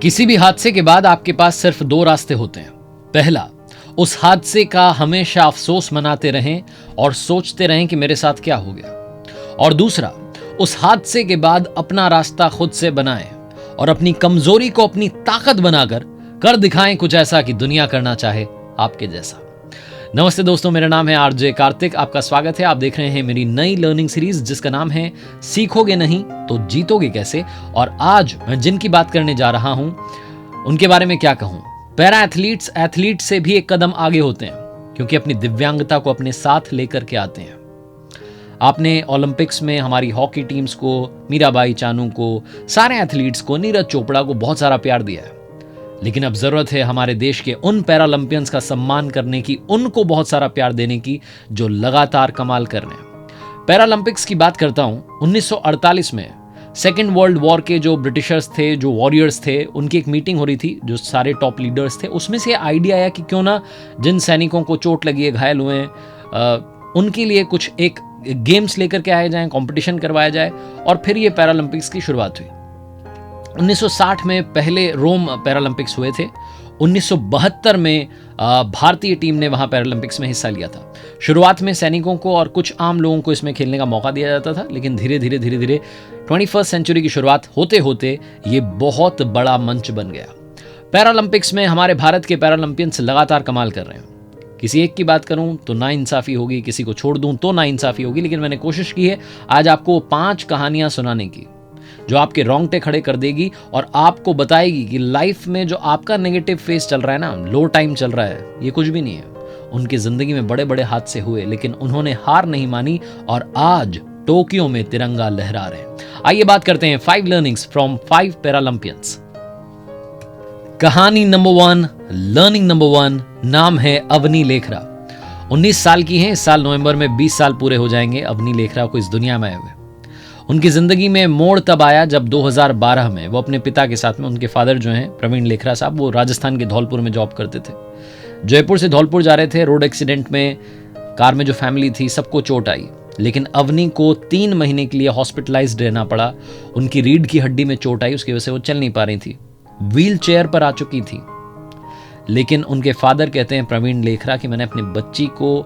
किसी भी हादसे के बाद आपके पास सिर्फ दो रास्ते होते हैं। पहला, उस हादसे का हमेशा अफसोस मनाते रहें और सोचते रहें कि मेरे साथ क्या हो गया। और दूसरा, उस हादसे के बाद अपना रास्ता खुद से बनाएं और अपनी कमजोरी को अपनी ताकत बनाकर कर दिखाएं कुछ ऐसा कि दुनिया करना चाहे आपके जैसा। नमस्ते दोस्तों, मेरा नाम है आरजे कार्तिक। आपका स्वागत है। आप देख रहे हैं मेरी नई लर्निंग सीरीज जिसका नाम है सीखोगे नहीं तो जीतोगे कैसे। और आज मैं जिनकी बात करने जा रहा हूं उनके बारे में क्या कहूं। पैरा एथलीट्स से भी एक कदम आगे होते हैं क्योंकि अपनी दिव्यांगता को अपने साथ लेकर के आते हैं। आपने ओलंपिक्स में हमारी हॉकी टीम्स को, मीराबाई चानू को, सारे एथलीट्स को, नीरज चोपड़ा को बहुत सारा प्यार दिया है। लेकिन अब जरूरत है हमारे देश के उन पैरालंपियंस का सम्मान करने की, उनको बहुत सारा प्यार देने की जो लगातार कमाल कर रहे हैं। पैरालंपिक्स की बात करता हूं। 1948 में सेकेंड वर्ल्ड वॉर के जो ब्रिटिशर्स थे, जो वॉरियर्स थे, उनकी एक मीटिंग हो रही थी, जो सारे टॉप लीडर्स थे। उसमें से आइडिया आया कि क्यों ना जिन सैनिकों को चोट लगी है, घायल हुए हैं, उनके लिए कुछ एक गेम्स लेकर के आए जाएं, कंपटीशन करवाया जाए। और फिर ये पैरालंपिक्स की शुरुआत हुई। 1960 में पहले रोम पैरालंपिक्स हुए थे। 1972 में भारतीय टीम ने वहां पैरालंपिक्स में हिस्सा लिया था। शुरुआत में सैनिकों को और कुछ आम लोगों को इसमें खेलने का मौका दिया जाता था, लेकिन धीरे धीरे 21st सेंचुरी की शुरुआत होते होते ये बहुत बड़ा मंच बन गया। पैरालंपिक्स में हमारे भारत के पैरालंपियंस लगातार कमाल कर रहे हैं। किसी एक की बात करूं तो नाइंसाफी होगी, किसी को छोड़ दूं तो नाइंसाफी होगी, लेकिन मैंने कोशिश की है आज आपको 5 कहानियां सुनाने की जो आपके रोंगटे खड़े कर देगी और आपको बताएगी कि लाइफ में जो आपका नेगेटिव फेस चल रहा है ना, लो टाइम चल रहा है, ये कुछ भी नहीं है। उनकी जिंदगी में बड़े बड़े हादसे हुए, लेकिन उन्होंने हार नहीं मानी और आज टोक्यो में तिरंगा लहरा रहे हैं। आइए बात करते हैं 5 लर्निंग्स फ्रॉम 5 पैरालंपियंस। कहानी नंबर 1, लर्निंग नंबर 1, नाम है अवनी लेखरा। 19 साल की हैं। इस साल नवंबर में 20 साल पूरे हो जाएंगे अवनी लेखरा को इस दुनिया में आए हुए। उनकी जिंदगी में मोड़ तब आया जब 2012 में वो अपने पिता के साथ में, उनके फादर जो हैं प्रवीण लेखरा साहब, वो राजस्थान के धौलपुर में जॉब करते थे। जयपुर से धौलपुर जा रहे थे। रोड एक्सीडेंट में कार में जो फैमिली थी सबको चोट आई, लेकिन अवनी को 3 महीने के लिए हॉस्पिटलाइज्ड रहना पड़ा। उनकी रीढ़ की हड्डी में चोट आई, उसकी वजह से वो चल नहीं पा रही थी, व्हील चेयर पर आ चुकी थी। लेकिन उनके फादर कहते हैं प्रवीण लेखरा कि मैंने अपनी बच्ची को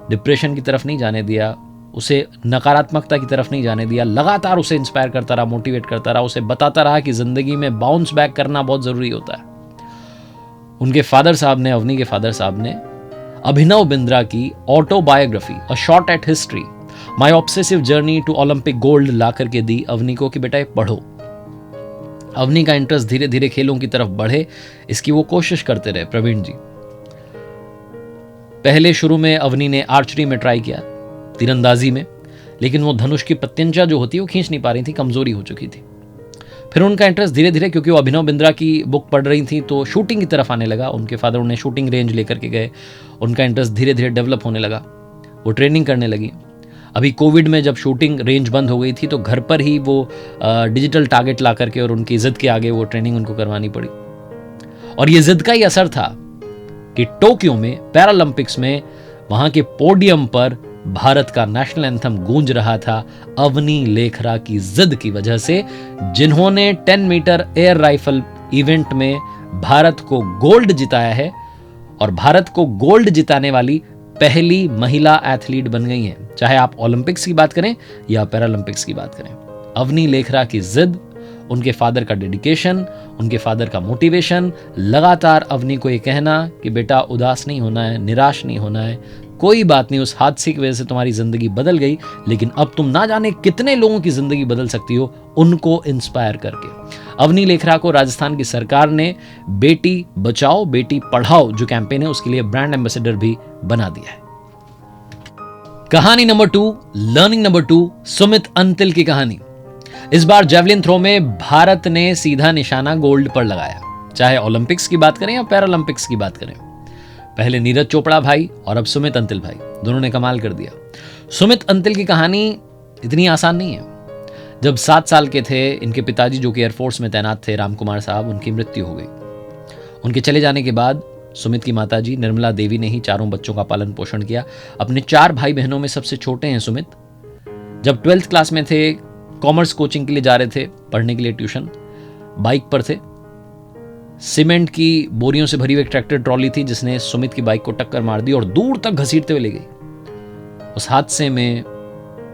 डिप्रेशन की तरफ नहीं जाने दिया, उसे नकारात्मकता की तरफ नहीं जाने दिया, लगातार उसे इंस्पायर करता रहा, मोटिवेट करता रहा, उसे बताता रहा कि जिंदगी में बाउंस बैक करना बहुत जरूरी होता है। उनके फादर साहब ने, अवनी के फादर साहब ने अभिनव बिंद्रा की autobiography a shot at history my obsessive journey to Olympic gold ला करके दी अवनी को कि बेटा ये पढ़ो। अवनी का इंटरेस्ट धीरे धीरे खेलों की तरफ बढ़े, इसकी वो कोशिश करते रहे प्रवीण जी। पहले शुरू में अवनी ने आर्चरी में ट्राई किया, तीरंदाजी में, लेकिन वो धनुष की पत्यंचा जो होती है वो खींच नहीं पा रही थी, कमजोरी हो चुकी थी। फिर उनका इंटरेस्ट धीरे धीरे, क्योंकि वो अभिनव बिंद्रा की बुक पढ़ रही थी, तो शूटिंग की तरफ आने लगा। उनके फादर उन्हें शूटिंग रेंज लेकर के गए। उनका इंटरेस्ट धीरे धीरे डेवलप होने लगा, वो ट्रेनिंग करने लगी। अभी कोविड में जब शूटिंग रेंज बंद हो गई थी तो घर पर ही वो डिजिटल टारगेट ला करके और उनकी जिद के आगे वो ट्रेनिंग उनको करवानी पड़ी। और ये जिद का ही असर था कि टोक्यो में पैरालंपिक्स में वहां के पोडियम पर भारत का नेशनल एंथम गूंज रहा था अवनी लेखरा की जिद की वजह से, जिन्होंने 10 मीटर एयर राइफल इवेंट में भारत को गोल्ड जिताया है और भारत को गोल्ड जिताने वाली पहली महिला एथलीट बन गई हैं। चाहे आप ओलंपिक्स की बात करें या पैरालंपिक्स की बात करें, अवनी लेखरा की जिद, उनके फादर का डेडिकेशन, उनके फादर का मोटिवेशन, लगातार अवनी को ये कहना कि बेटा उदास नहीं होना है, निराश नहीं होना है, कोई बात नहीं, उस हादसे की वजह से तुम्हारी जिंदगी बदल गई, लेकिन अब तुम ना जाने कितने लोगों की जिंदगी बदल सकती हो उनको इंस्पायर करके। अवनी लेखरा को राजस्थान की सरकार ने बेटी बचाओ बेटी पढ़ाओ जो कैंपेन है उसके लिए ब्रांड एम्बेसडर भी बना दिया है। कहानी number 2, learning number 2, Sumit Antil की कहानी। इस बार जेवलिन थ्रो में भारत ने सीधा निशाना गोल्ड पर लगाया, चाहे ओलंपिक्स की बात करें या पैरालंपिक्स की बात करें। पहले नीरज चोपड़ा भाई और अब सुमित अंतिल भाई, दोनों ने कमाल कर दिया। सुमित अंतिल की कहानी इतनी आसान नहीं है। जब 7 साल के थे, इनके पिताजी जो कि एयरफोर्स में तैनात थे, राम कुमार साहब, उनकी मृत्यु हो गई। उनके चले जाने के बाद सुमित की माताजी निर्मला देवी ने ही चारों बच्चों का पालन पोषण किया। अपने 4 भाई बहनों में सबसे छोटे हैं सुमित। जब 12th क्लास में थे, कॉमर्स कोचिंग के लिए जा रहे थे, पढ़ने के लिए ट्यूशन, बाइक पर थे, सीमेंट की बोरियों से भरी हुई एक ट्रैक्टर ट्रॉली थी जिसने सुमित की बाइक को टक्कर मार दी और दूर तक घसीटते हुए ले गई। उस हादसे में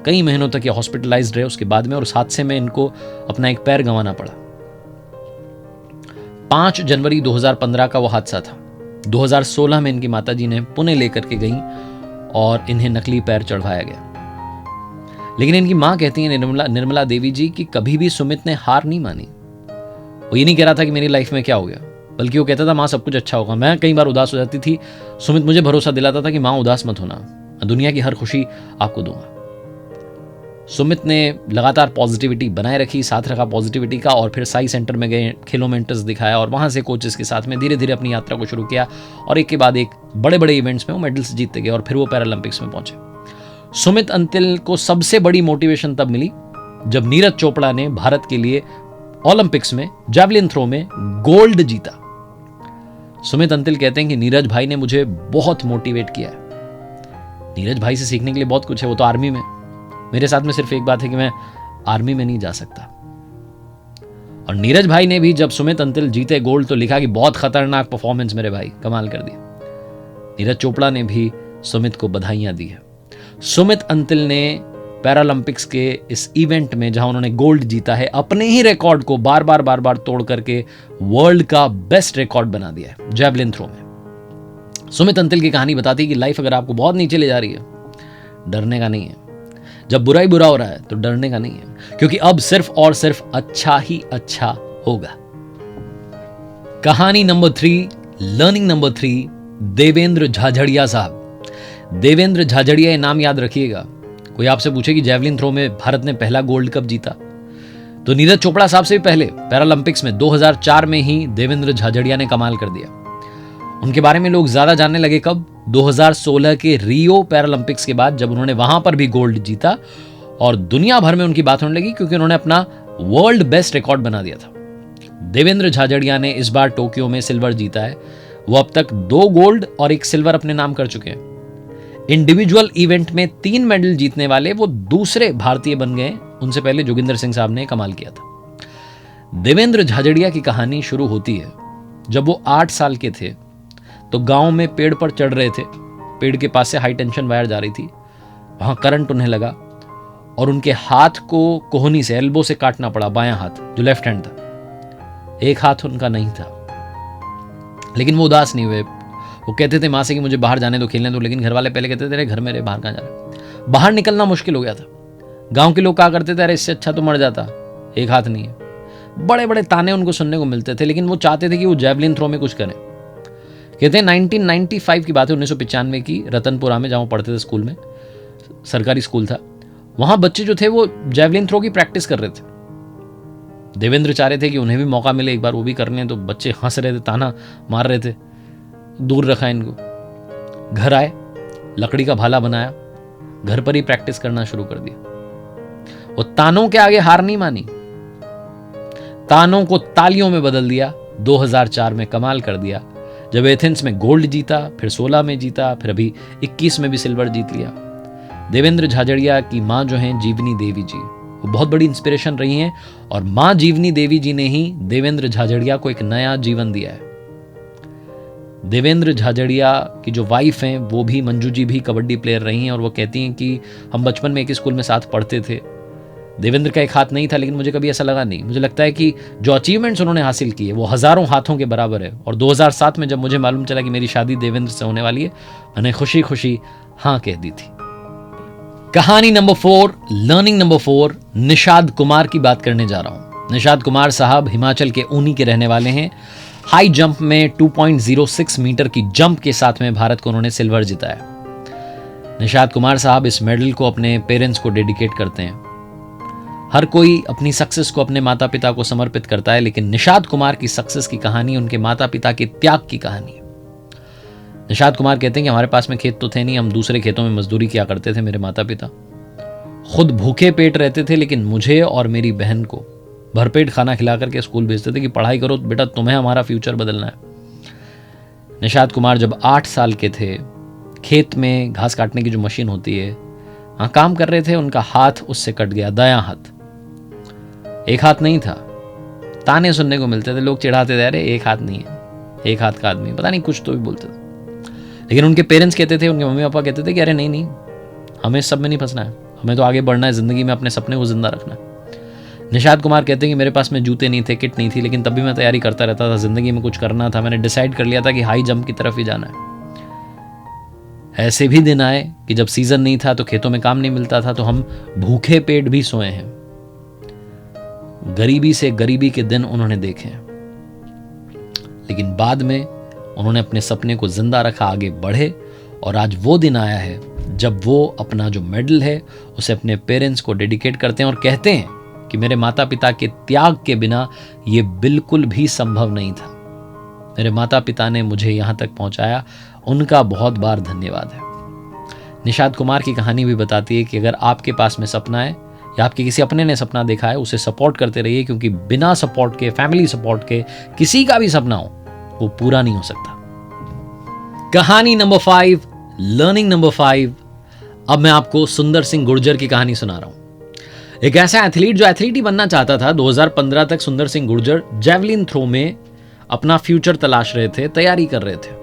कई महीनों तक ये हॉस्पिटलाइज्ड रहे उसके बाद में, और उस हादसे में इनको अपना एक पैर गंवाना पड़ा। 5 जनवरी 2015 का वो हादसा था। 2016 में इनकी माताजी ने पुणे लेकर के गई और इन्हें नकली पैर चढ़वाया गया। लेकिन इनकी मां कहती है निर्मला देवी जी कि कभी भी सुमित ने हार नहीं मानी। वो ये नहीं कह रहा था कि मेरी लाइफ में क्या हो गया, बल्कि वो कहता था मां सब कुछ अच्छा होगा। मैं कई बार उदास हो जाती थी, सुमित मुझे भरोसा दिलाता था कि मां उदास मत होना, दुनिया की हर खुशी आपको दूंगा। सुमित ने लगातार पॉजिटिविटी बनाए रखी, साथ रखा पॉजिटिविटी का, और फिर साई सेंटर में गए, खेलों में इंटरेस्ट दिखाया और वहां से कोचेस के साथ में धीरे धीरे अपनी यात्रा को शुरू किया और एक के बाद एक बड़े बड़े इवेंट्स में वो मेडल्स जीतते गए और फिर वो पैरालंपिक्स में पहुंचे। सुमित अंतिल को सबसे बड़ी मोटिवेशन तब मिली जब नीरज चोपड़ा ने भारत के लिए ओलंपिक्स में जैवलिन थ्रो में गोल्ड जीता। सुमित अंतिल कहते हैं कि नीरज भाई ने मुझे बहुत मोटिवेट किया है। नीरज भाई से सीखने के लिए बहुत कुछ है, वो तो आर्मी में, मेरे साथ में सिर्फ एक बात है कि मैं आर्मी में नहीं जा सकता। और नीरज भाई ने भी जब सुमित अंतिल जीते गोल्ड तो लिखा कि बहुत खतरनाक परफॉर्मेंस मेरे भाई, कमाल कर दिया। नीरज चोपड़ा ने भी सुमित को बधाइयां दी है। सुमित अंतिल ने पैरालंपिक्स के इस इवेंट में जहां उन्होंने गोल्ड जीता है, अपने ही रिकॉर्ड को बार बार तोड़ करके वर्ल्ड का बेस्ट रिकॉर्ड बना दिया है जैवलिन थ्रो में। सुमित अंतिल की कहानी बताती है कि लाइफ अगर आपको बहुत नीचे ले जा रही है, डरने का नहीं है। जब बुरा ही बुरा हो रहा है तो डरने का नहीं है, क्योंकि अब सिर्फ और सिर्फ अच्छा ही अच्छा होगा। कहानी number 3, learning number 3, Devendra Jhajharia साहब। देवेंद्र झाझड़िया, ये नाम याद रखिएगा। कोई आपसे पूछे कि जैवलिन थ्रो में भारत ने पहला गोल्ड कब जीता, तो नीरज चोपड़ा साहब से भी पहले पैरालंपिक्स में 2004 में ही देवेंद्र झाझड़िया ने कमाल कर दिया। उनके बारे में लोग ज्यादा जानने लगे कब? 2016 के रियो पैरालंपिक्स के बाद, जब उन्होंने वहां पर भी गोल्ड जीता और दुनिया भर में उनकी बात होने लगी क्योंकि उन्होंने अपना वर्ल्ड बेस्ट रिकॉर्ड बना दिया था। देवेंद्र झाझड़िया ने इस बार टोक्यो में सिल्वर जीता है। वो अब तक 2 गोल्ड और 1 सिल्वर अपने नाम कर चुके हैं। इंडिविजुअल इवेंट में 3 मेडल जीतने वाले वो दूसरे भारतीय बन गए। उनसे पहले जोगिंदर सिंह साहब ने कमाल किया था। देवेंद्र झाझड़िया की कहानी शुरू होती है जब वो 8 साल के थे, तो गांव में पेड़ पर चढ़ रहे थे। पेड़ के पास से हाई टेंशन वायर जा रही थी, वहां करंट उन्हें लगा और उनके हाथ को कोहनी से, एल्बो से काटना पड़ा, बायां हाथ जो लेफ्ट हैंड था। एक हाथ उनका नहीं था, लेकिन वो उदास नहीं हुए। वो कहते थे माँ से कि मुझे बाहर जाने दो, खेलने दो, लेकिन घर वाले पहले कहते थे अरे घर में रहे, बाहर कहाँ जा रहे। बाहर निकलना मुश्किल हो गया था। गांव के लोग कहा करते थे अरे इससे अच्छा तो मर जाता, एक हाथ नहीं है। बड़े बड़े ताने उनको सुनने को मिलते थे, लेकिन वो चाहते थे कि वो जैवलिन थ्रो में कुछ करें। कहते हैं 1995 की बात है, 1995 की, रतनपुरा में जहाँ वो पढ़ते थे स्कूल में, सरकारी स्कूल था, वहां बच्चे जो थे वो जैवलिन थ्रो की प्रैक्टिस कर रहे थे। देवेंद्र चाह रहे थे कि उन्हें भी मौका मिले, एक बार वो भी करने, तो बच्चे हंस रहे थे, ताना मार रहे थे, दूर रखा इनको। घर आए, लकड़ी का भाला बनाया, घर पर ही प्रैक्टिस करना शुरू कर दिया। वो तानों के आगे हार नहीं मानी, तानों को तालियों में बदल दिया। 2004 में कमाल कर दिया जब एथेंस में गोल्ड जीता, फिर 16 में जीता, फिर अभी 21 में भी सिल्वर जीत लिया। देवेंद्र झाझड़िया की मां जो हैं जीवनी देवी जी, वो बहुत बड़ी इंस्पिरेशन रही हैं, और मां जीवनी देवी जी ने ही देवेंद्र झाझड़िया को एक नया जीवन दिया है। देवेंद्र झाझड़िया की जो वाइफ हैं वो भी, मंजू जी, भी कबड्डी प्लेयर रही हैं, और वो कहती हैं कि हम बचपन में एक स्कूल में साथ पढ़ते थे। देवेंद्र का एक हाथ नहीं था, लेकिन मुझे कभी ऐसा लगा नहीं। मुझे लगता है कि जो अचीवमेंट्स उन्होंने हासिल किए वो हजारों हाथों के बराबर है। और 2007 में जब मुझे मालूम चला कि मेरी शादी देवेंद्र से होने वाली है, मैंने खुशी खुशी हाँ कह दी थी। कहानी number 4, learning number 4, Nishad Kumar की बात करने जा रहा हूं। निषाद कुमार साहब हिमाचल के ऊनी के रहने वाले हैं। हाई जंप में 2.06 मीटर की जंप के साथ में भारत को उन्होंने सिल्वर जिताया। निषाद कुमार साहब इस मेडल को अपने पेरेंट्स को डेडिकेट करते हैं। हर कोई अपनी सक्सेस को अपने माता पिता को समर्पित करता है, लेकिन निषाद कुमार की सक्सेस की कहानी उनके माता पिता के त्याग की कहानी है। निषाद कुमार कहते हैं कि हमारे पास में खेत तो थे नहीं, हम दूसरे खेतों में मजदूरी किया करते थे। मेरे माता पिता खुद भूखे पेट रहते थे, लेकिन मुझे और मेरी बहन को भरपेट खाना खिला करके स्कूल भेजते थे कि पढ़ाई करो बेटा, तुम्हें हमारा फ्यूचर बदलना है। निषाद कुमार जब 8 साल के थे, खेत में घास काटने की जो मशीन होती है, वहां काम कर रहे थे। उनका हाथ उससे कट गया, दायां हाथ। एक हाथ नहीं था, ताने सुनने को मिलते थे, लोग चिढ़ाते थे, अरे एक हाथ नहीं है, एक हाथ का आदमी, पता नहीं कुछ तो भी बोलते थे। लेकिन उनके पेरेंट्स कहते थे, उनके मम्मी पापा कहते थे कि अरे नहीं नहीं, हमें इस सब में नहीं फंसना है, हमें तो आगे बढ़ना है ज़िंदगी में, अपने सपने को जिंदा रखना है। निषाद कुमार कहते हैं कि मेरे पास में जूते नहीं थे, किट नहीं थी, लेकिन तब भी मैं तैयारी करता रहता था, ज़िंदगी में कुछ करना था, मैंने डिसाइड कर लिया था कि हाई जंप की तरफ ही जाना है। ऐसे भी दिन आए कि जब सीजन नहीं था तो खेतों में काम नहीं मिलता था, तो हम भूखे पेट भी सोए हैं। गरीबी से गरीबी के दिन उन्होंने देखे हैं, लेकिन बाद में उन्होंने अपने सपने को जिंदा रखा, आगे बढ़े, और आज वो दिन आया है जब वो अपना जो मेडल है उसे अपने पेरेंट्स को डेडिकेट करते हैं और कहते हैं कि मेरे माता पिता के त्याग के बिना ये बिल्कुल भी संभव नहीं था। मेरे माता पिता ने मुझे यहाँ तक पहुँचाया, उनका बहुत बार धन्यवाद है। निषाद कुमार की कहानी भी बताती है कि अगर आपके पास में सपना है या आपके किसी अपने ने सपना देखा है, उसे सपोर्ट करते रहिए, क्योंकि बिना सपोर्ट के, फैमिली सपोर्ट के, किसी का भी सपना हो वो पूरा नहीं हो सकता। कहानी नंबर 5, लर्निंग नंबर 5। अब मैं आपको सुंदर सिंह गुर्जर की कहानी सुना रहा हूं। एक ऐसा एथलीट जो एथलीट ही बनना चाहता था। 2015 तक सुंदर सिंह गुर्जर जेवलिन थ्रो में अपना फ्यूचर तलाश रहे थे, तैयारी कर रहे थे।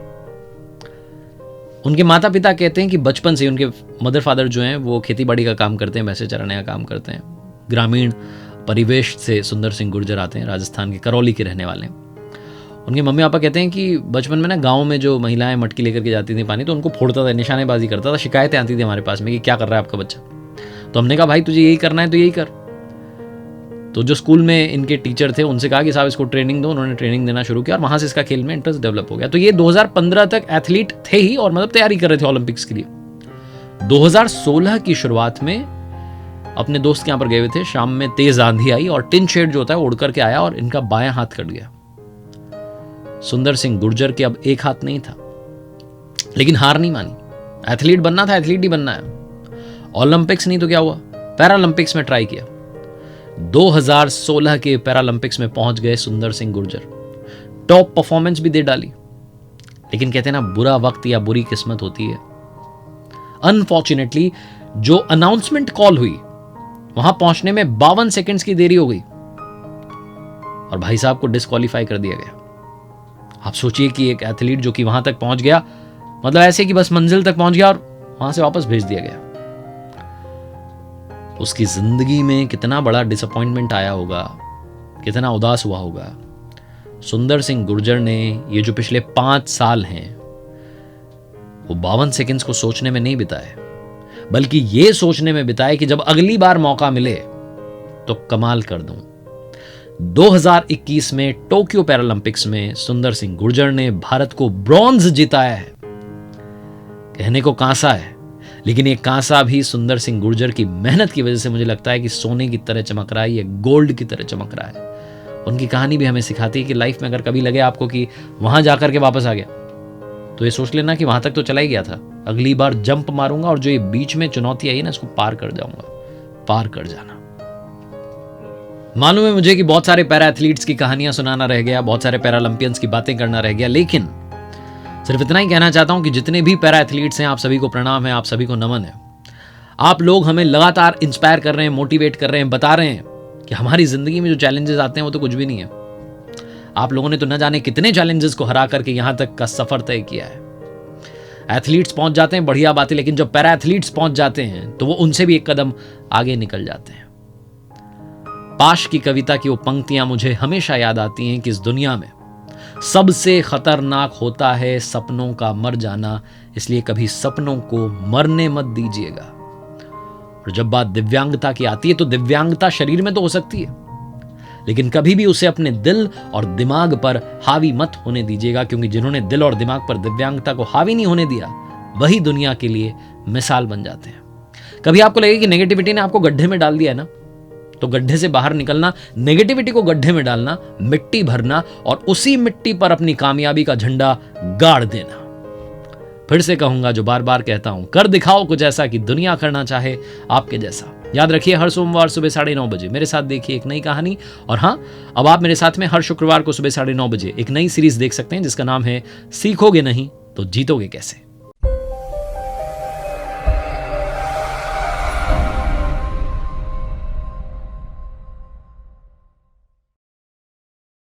उनके माता पिता कहते हैं कि बचपन से उनके मदर फादर जो हैं वो खेती बाड़ी का काम करते हैं, भैंसे चराने का काम करते हैं। ग्रामीण परिवेश से सुंदर सिंह गुर्जर आते हैं, राजस्थान के करौली के रहने वाले हैं। उनके मम्मी पापा कहते हैं कि बचपन में ना गांव में जो महिलाएं मटकी लेकर के जाती थी पानी, तो उनको फोड़ता था, निशानेबाजी करता था, शिकायतें आती थी हमारे पास में कि क्या कर रहा है आपका बच्चा। तो हमने कहा भाई तुझे यही करना है तो यही कर। तो जो स्कूल में इनके टीचर थे उनसे कहा कि साहब इसको ट्रेनिंग दो, उन्होंने ट्रेनिंग देना शुरू किया और वहां से इसका खेल में इंटरेस्ट डेवलप हो गया। तो ये 2015 तक एथलीट थे ही और मतलब तैयारी कर रहे थे ओलंपिक्स के लिए। 2016 की शुरुआत में अपने दोस्त के यहाँ पर गए हुए थे, शाम में तेज आंधी आई और टिन शेड जो होता है उड़ करके आया और इनका बायां हाथ कट गया। सुंदर सिंह गुर्जर के अब एक हाथ नहीं था, लेकिन हार नहीं मानी। एथलीट बनना था, एथलीट ही बनना है। ओलंपिक्स नहीं तो क्या हुआ, पैरालंपिक्स में ट्राई किया। 2016 के पैरालंपिक्स में पहुंच गए सुंदर सिंह गुर्जर। टॉप परफॉर्मेंस भी दे डाली, लेकिन कहते हैं ना बुरा वक्त या बुरी किस्मत होती है। अनफॉर्चुनेटली जो अनाउंसमेंट कॉल हुई वहां पहुंचने में 52 सेकंड्स की देरी हो गई और भाई साहब को डिस्क्वालीफाई कर दिया गया। आप सोचिए कि एक एथलीट जो कि वहां तक पहुंच गया, मतलब ऐसे कि बस मंजिल तक पहुंच गया और वहां से वापस भेज दिया गया। उसकी जिंदगी में कितना बड़ा डिसअपॉइंटमेंट आया होगा, कितना उदास हुआ होगा। सुंदर सिंह गुर्जर ने ये जो पिछले 5 साल हैं वो 52 सेकंड्स को सोचने में नहीं बिताए, बल्कि ये सोचने में बिताए कि जब अगली बार मौका मिले तो कमाल कर दूं। 2021 में टोक्यो पैरालंपिक्स में सुंदर सिंह गुर्जर ने भारत को ब्रॉन्ज जिताया है। कहने को कांसा है, लेकिन ये कांसा भी सुंदर सिंह गुर्जर की मेहनत की वजह से मुझे लगता है कि सोने की तरह चमक रहा है, ये गोल्ड की तरह चमक रहा है। उनकी कहानी भी हमें सिखाती है कि लाइफ में अगर कभी लगे आपको कि वहां जाकर के वापस आ गया, तो ये सोच लेना कि वहां तक तो चला ही गया था, अगली बार जंप मारूंगा और जो ये बीच में चुनौती आई ना इसको पार कर जाऊंगा। पार कर जाना। मालूम है मुझे कि बहुत सारे पैरा एथलीट्स की कहानियां सुनाना रह गया, बहुत सारे पैरालंपियंस की बातें करना रह गया, लेकिन सिर्फ इतना ही कहना चाहता हूं कि जितने भी पैरा एथलीट्स हैं आप सभी को प्रणाम है, आप सभी को नमन है। आप लोग हमें लगातार इंस्पायर कर रहे हैं, मोटिवेट कर रहे हैं, बता रहे हैं कि हमारी जिंदगी में जो चैलेंजेस आते हैं वो तो कुछ भी नहीं है। आप लोगों ने तो न जाने कितने चैलेंजेस को हरा करके यहां तक का सफर तय किया है। एथलीट्स पहुंच जाते हैं, बढ़िया बात है, लेकिन जब पैरा एथलीट्स पहुंच जाते हैं तो वो उनसे भी एक कदम आगे निकल जाते हैं। पाश की कविता की वो पंक्तियां मुझे हमेशा याद आती हैं कि इस दुनिया में सबसे खतरनाक होता है सपनों का मर जाना, इसलिए कभी सपनों को मरने मत दीजिएगा। और जब बात दिव्यांगता की आती है तो दिव्यांगता शरीर में तो हो सकती है, लेकिन कभी भी उसे अपने दिल और दिमाग पर हावी मत होने दीजिएगा, क्योंकि जिन्होंने दिल और दिमाग पर दिव्यांगता को हावी नहीं होने दिया वही दुनिया के लिए मिसाल बन जाते हैं। कभी आपको लगे कि नेगेटिविटी ने आपको गड्ढे में डाल दिया है ना, तो गड्ढे से बाहर निकलना, नेगेटिविटी को गड्ढे में डालना, मिट्टी भरना और उसी मिट्टी पर अपनी कामयाबी का झंडा गाड़ देना। फिर से कहूंगा जो बार बार कहता हूं, कर दिखाओ कुछ ऐसा कि दुनिया करना चाहे आपके जैसा। याद रखिए हर सोमवार सुबह 9:30 बजे मेरे साथ देखिए एक नई कहानी। और हाँ, अब आप मेरे साथ में हर शुक्रवार को सुबह 9:30 बजे एक नई सीरीज देख सकते हैं जिसका नाम है सीखोगे नहीं तो जीतोगे कैसे।